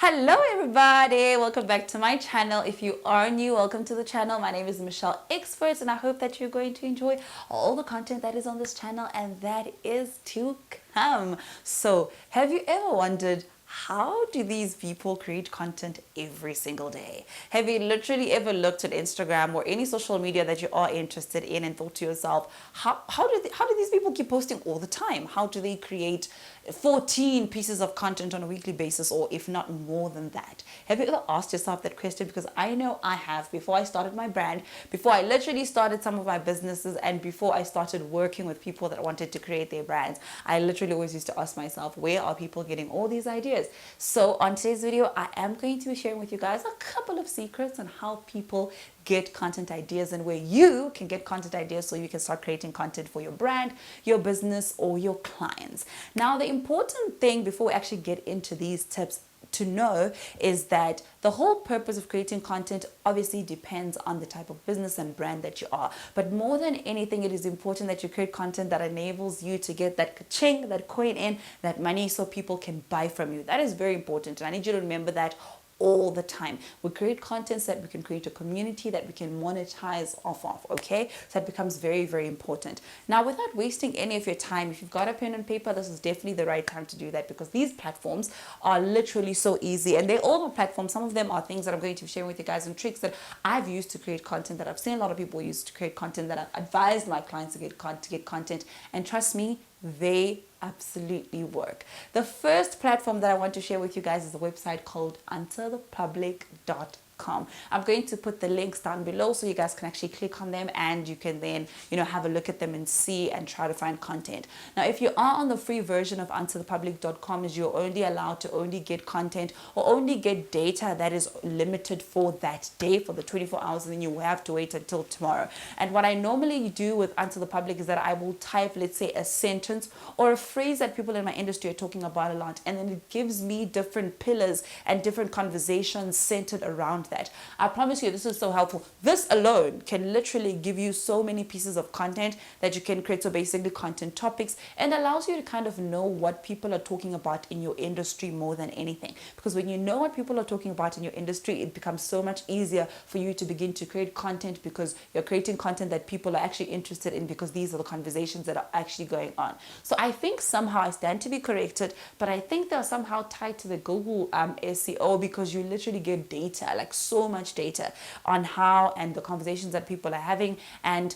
Hello everybody, welcome back to my channel. If you are new, welcome to the channel. My name is Michelle Experts and I hope that you're going to enjoy all the content that is on this channel and that is to come. So have you ever wondered, how do these people create content every single day? Have you literally ever looked at Instagram or any social media that you are interested in and thought to yourself, how do these people keep posting all the time? How do they create 14 pieces of content on a weekly basis, or if not more than that? Have you ever asked yourself that question? Because I know I have. Before I started my brand, before I literally started some of my businesses, and before I started working with people that wanted to create their brands, I literally always used to ask myself, where are people getting all these ideas? So on today's video, I am going to be sharing with you guys a couple of secrets on how people get content ideas and where you can get content ideas so you can start creating content for your brand, your business, or your clients. Now, the important thing before we actually get into these tips to know is that the whole purpose of creating content obviously depends on the type of business and brand that you are. But more than anything, it is important that you create content that enables you to get that ka-ching, that coin in, that money, so people can buy from you. That is very important. And I need you to remember that all the time. We create content so that we can create a community that we can monetize off of, okay? So that becomes very, very important. Now, without wasting any of your time, if you've got a pen and paper, this is definitely the right time to do that, because these platforms are literally so easy, and they're all platforms. Some of them are things that I'm going to be sharing with you guys, and tricks that I've used to create content, that I've seen a lot of people use to create content, that I've advised my clients to get content, and trust me, they absolutely work. The first platform that I want to share with you guys is a website called answerthepublic.com. I'm going to put the links down below so you guys can actually click on them and you can then, have a look at them and see and try to find content. Now, if you are on the free version of answerthepublic.com, is you're only allowed to only get content or only get data that is limited for that day, for the 24 hours, and then you will have to wait until tomorrow. And what I normally do with Answer the Public is that I will type, let's say, a sentence or a phrase that people in my industry are talking about a lot, and then it gives me different pillars and different conversations centered around that. I promise you, this is so helpful. This alone can literally give you so many pieces of content that you can create. So basically content topics, and allows you to kind of know what people are talking about in your industry more than anything. Because when you know what people are talking about in your industry, it becomes so much easier for you to begin to create content, because you're creating content that people are actually interested in, because these are the conversations that are actually going on. So I think somehow, I stand to be corrected, but I think they're somehow tied to the Google SEO, because you literally get data, like so much data on how and the conversations that people are having, and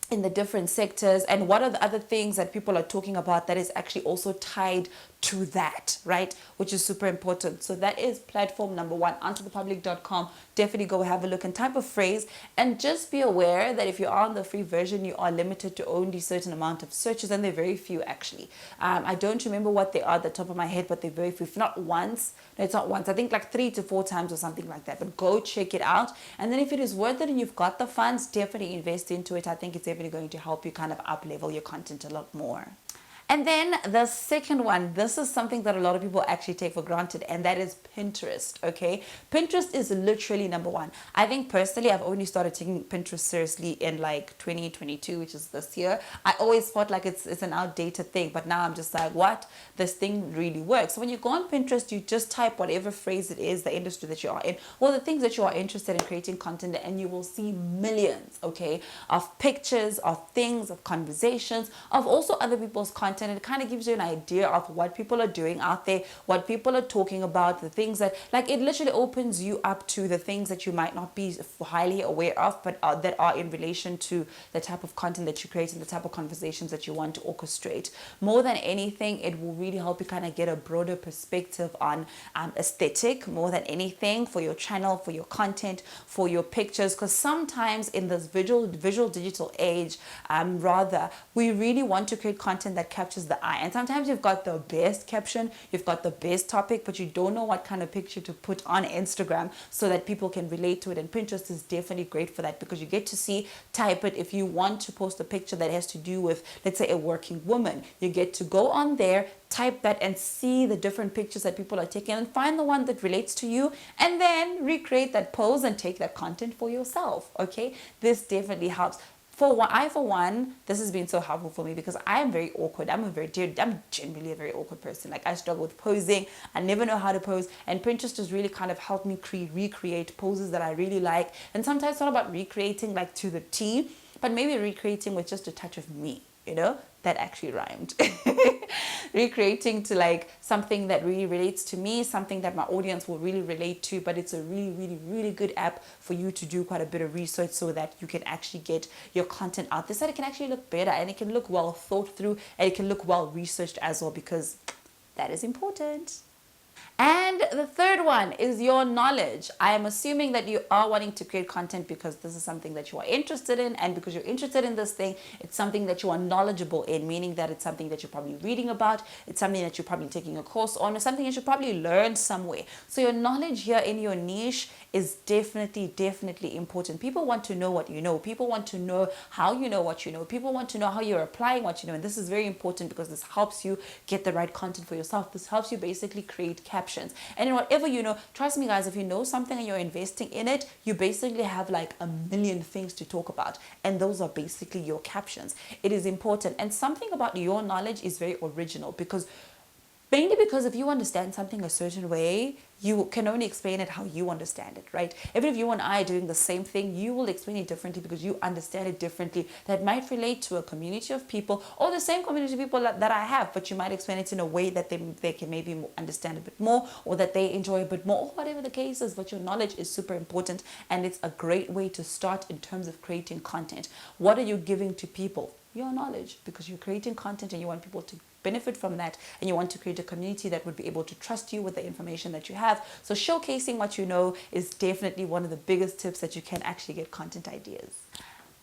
in the different sectors, and what are the other things that people are talking about that is actually also tied to that, right? Which is super important. So that is platform number one, answerthepublic.com. Definitely go have a look and type a phrase, and just be aware that if you're on the free version, you are limited to only certain amount of searches, and they're very few actually. I don't remember what they are at the top of my head, but they're very few. If not once, no, it's not once, I think like 3 to 4 times or something like that. But go check it out, and then if it is worth it and you've got the funds, definitely invest into it. I think it's definitely going to help you kind of up level your content a lot more. And then the second one, this is something that a lot of people actually take for granted, and that is Pinterest, okay? Pinterest is literally number one. I think personally, I've only started taking Pinterest seriously in like 2022, which is this year. I always thought like it's an outdated thing, but now I'm just like, what? This thing really works. So when you go on Pinterest, you just type whatever phrase it is, the industry that you are in, or the things that you are interested in creating content, and you will see millions, okay, of pictures, of things, of conversations, of also other people's content. And it kind of gives you an idea of what people are doing out there, what people are talking about, the things that, like, it literally opens you up to the things that you might not be highly aware of, but that are in relation to the type of content that you create and the type of conversations that you want to orchestrate. More than anything, it will really help you kind of get a broader perspective on aesthetic, more than anything, for your channel, for your content, for your pictures. Because sometimes in this visual digital age, we really want to create content that captures the eye, and sometimes you've got the best caption, you've got the best topic, but you don't know what kind of picture to put on Instagram so that people can relate to it. And Pinterest is definitely great for that, because you get to see, type it. If you want to post a picture that has to do with, let's say, a working woman, you get to go on there, type that, and see the different pictures that people are taking, and find the one that relates to you, and then recreate that pose and take that content for yourself. Okay, this definitely helps. for one, this has been so helpful for me because I am very awkward. I'm generally a very awkward person. Like I struggle with posing. I never know how to pose, and Pinterest has really kind of helped me recreate poses that I really like. And sometimes it's not about recreating like to the T, but maybe recreating with just a touch of me. That actually rhymed. Recreating to like something that really relates to me, something that my audience will really relate to, but it's a really, really, really good app for you to do quite a bit of research so that you can actually get your content out there so that it can actually look better and it can look well thought through and it can look well researched as well, because that is important. And the third one is your knowledge. I am assuming that you are wanting to create content because this is something that you are interested in, and because you're interested in this thing, it's something that you are knowledgeable in, meaning that it's something that you're probably reading about, it's something that you're probably taking a course on, or something you should probably learn somewhere. So your knowledge here in your niche is definitely important. People want to know what you know. People want to know how you know what you know. People want to know how you're applying what you know. And this is very important because this helps you get the right content for yourself. This helps you basically create captions. And in whatever you know, trust me guys, if you know something and you're investing in it, you basically have like a million things to talk about. And those are basically your captions. It is important. And something about your knowledge is very original mainly because if you understand something a certain way, you can only explain it how you understand it, right? Even if you and I are doing the same thing, you will explain it differently because you understand it differently. That might relate to a community of people or the same community of people that I have, but you might explain it in a way that they can maybe understand a bit more, or that they enjoy a bit more, or whatever the case is. But your knowledge is super important, and it's a great way to start in terms of creating content. What are you giving to people? Your knowledge, because you're creating content and you want people to benefit from that, and you want to create a community that would be able to trust you with the information that you have. So showcasing what you know is definitely one of the biggest tips that you can actually get content ideas.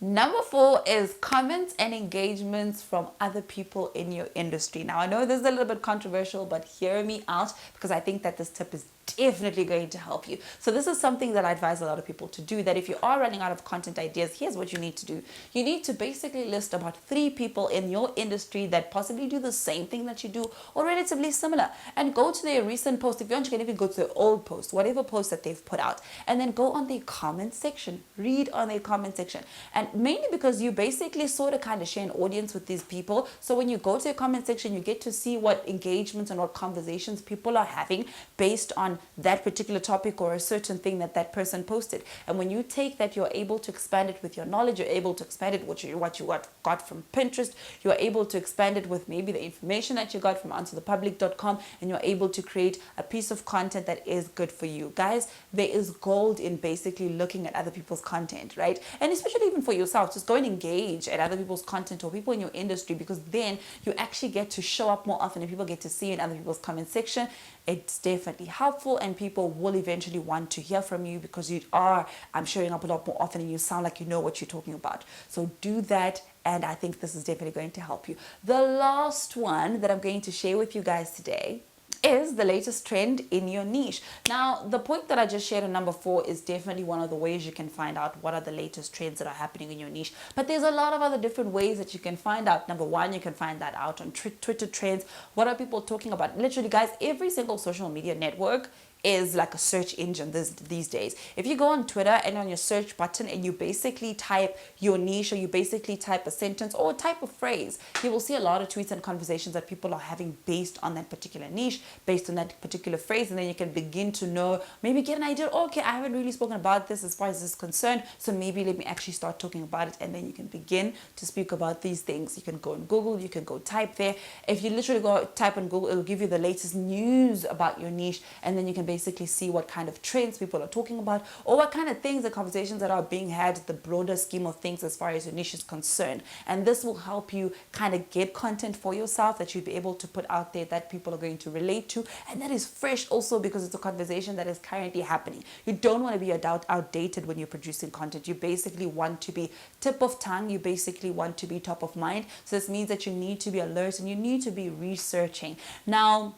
Number 4 is comments and engagements from other people in your industry. Now, I know this is a little bit controversial, but hear me out because I think that this tip is definitely going to help you. So this is something that I advise a lot of people to do, that if you are running out of content ideas, here's what you need to do. You need to basically list about 3 people in your industry that possibly do the same thing that you do or relatively similar, and go to their recent post. If you want, you can even go to their old post, whatever post that they've put out, and then go on their comment section, read on their comment section. And mainly because you basically sort of kind of share an audience with these people. So when you go to your comment section, you get to see what engagements and what conversations people are having based on that particular topic or a certain thing that that person posted. And when you take that, you're able to expand it with your knowledge. You're able to expand it with what you got from Pinterest. You're able to expand it with maybe the information that you got from answerthepublic.com, and you're able to create a piece of content that is good for you. Guys, there is gold in basically looking at other people's content, right? And especially even for yourself, just go and engage at other people's content or people in your industry, because then you actually get to show up more often and people get to see in other people's comment section. It's definitely helpful, and people will eventually want to hear from you because you are showing up a lot more often and you sound like you know what you're talking about. So do that, and I think this is definitely going to help you. The last one that I'm going to share with you guys today is the latest trend in your niche. Now, the point that I just shared on number 4 is definitely one of the ways you can find out what are the latest trends that are happening in your niche. But there's a lot of other different ways that you can find out. Number 1, you can find that out on Twitter trends. What are people talking about? Literally, guys, every single social media network is like a search engine these days. If you go on Twitter and on your search button and you basically type your niche, or you basically type a sentence or type a phrase, you will see a lot of tweets and conversations that people are having based on that particular niche, based on that particular phrase. And then you can begin to know, maybe get an idea, okay, I haven't really spoken about this as far as this is concerned, so maybe let me actually start talking about it. And then you can begin to speak about these things. You can go on Google, you can go type there. If you literally go type on Google, it'll give you the latest news about your niche, and then you can basically see what kind of trends people are talking about, or what kind of things and conversations that are being had, the broader scheme of things as far as your niche is concerned. And this will help you kind of get content for yourself that you'd be able to put out there that people are going to relate to, and that is fresh also because it's a conversation that is currently happening. You don't want to be outdated when you're producing content. You basically want to be tip of tongue. You basically want to be top of mind. So this means that you need to be alert and you need to be researching. Now,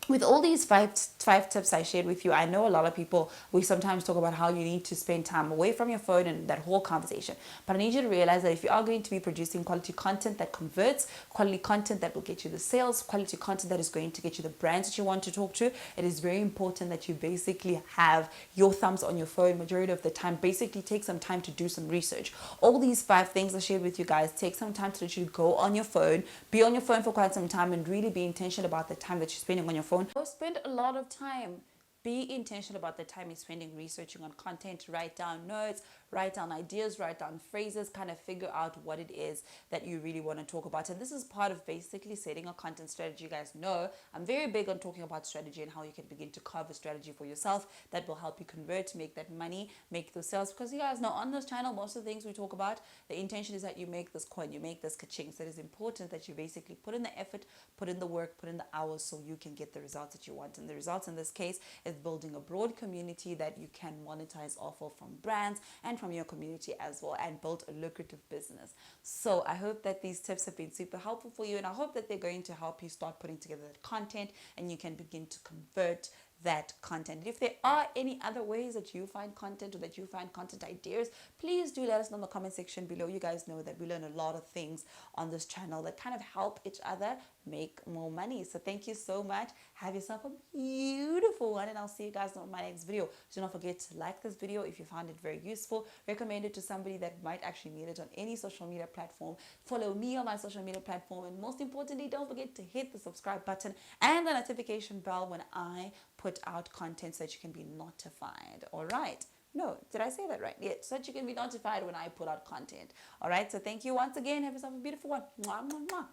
with all these five tips I shared with you, I know a lot of people, we sometimes talk about how you need to spend time away from your phone and that whole conversation. But I need you to realize that if you are going to be producing quality content that converts, quality content that will get you the sales, quality content that is going to get you the brands that you want to talk to, it is very important that you basically have your thumbs on your phone majority of the time. Basically take some time to do some research. All these 5 things I shared with you guys, take some time to let you go on your phone, be on your phone for quite some time, and really be intentional about the time that you're spending on your phone. Spend a lot of time. Be intentional about the time you're spending researching on content. Write down notes, write down ideas, write down phrases, kind of figure out what it is that you really want to talk about. And this is part of basically setting a content strategy. You guys know I'm very big on talking about strategy and how you can begin to carve a strategy for yourself that will help you convert, make that money, make those sales. Because you guys know on this channel, most of the things we talk about, the intention is that you make this coin, you make this ka-ching. So it is important that you basically put in the effort, put in the work, put in the hours so you can get the results that you want. And the results in this case is building a broad community that you can monetize off of from brands and from your community as well, and build a lucrative business. So I hope that these tips have been super helpful for you, and I hope that they're going to help you start putting together that content and you can begin to convert that content. If there are any other ways that you find content or that you find content ideas, please do let us know in the comment section below. You guys know that we learn a lot of things on this channel that kind of help each other make more money. So thank you so much. Have yourself a beautiful one, and I'll see you guys in my next video. Do not forget to like this video if you found it very useful. Recommend it to somebody that might actually need it on any social media platform. Follow me on my social media platform, and most importantly, don't forget to hit the subscribe button and the notification bell when I put out content so that you can be notified. All right. No, did I say that right? Yeah, so that you can be notified when I put out content. All right. So thank you once again. Have yourself a beautiful one. Mwah, mwah, mwah.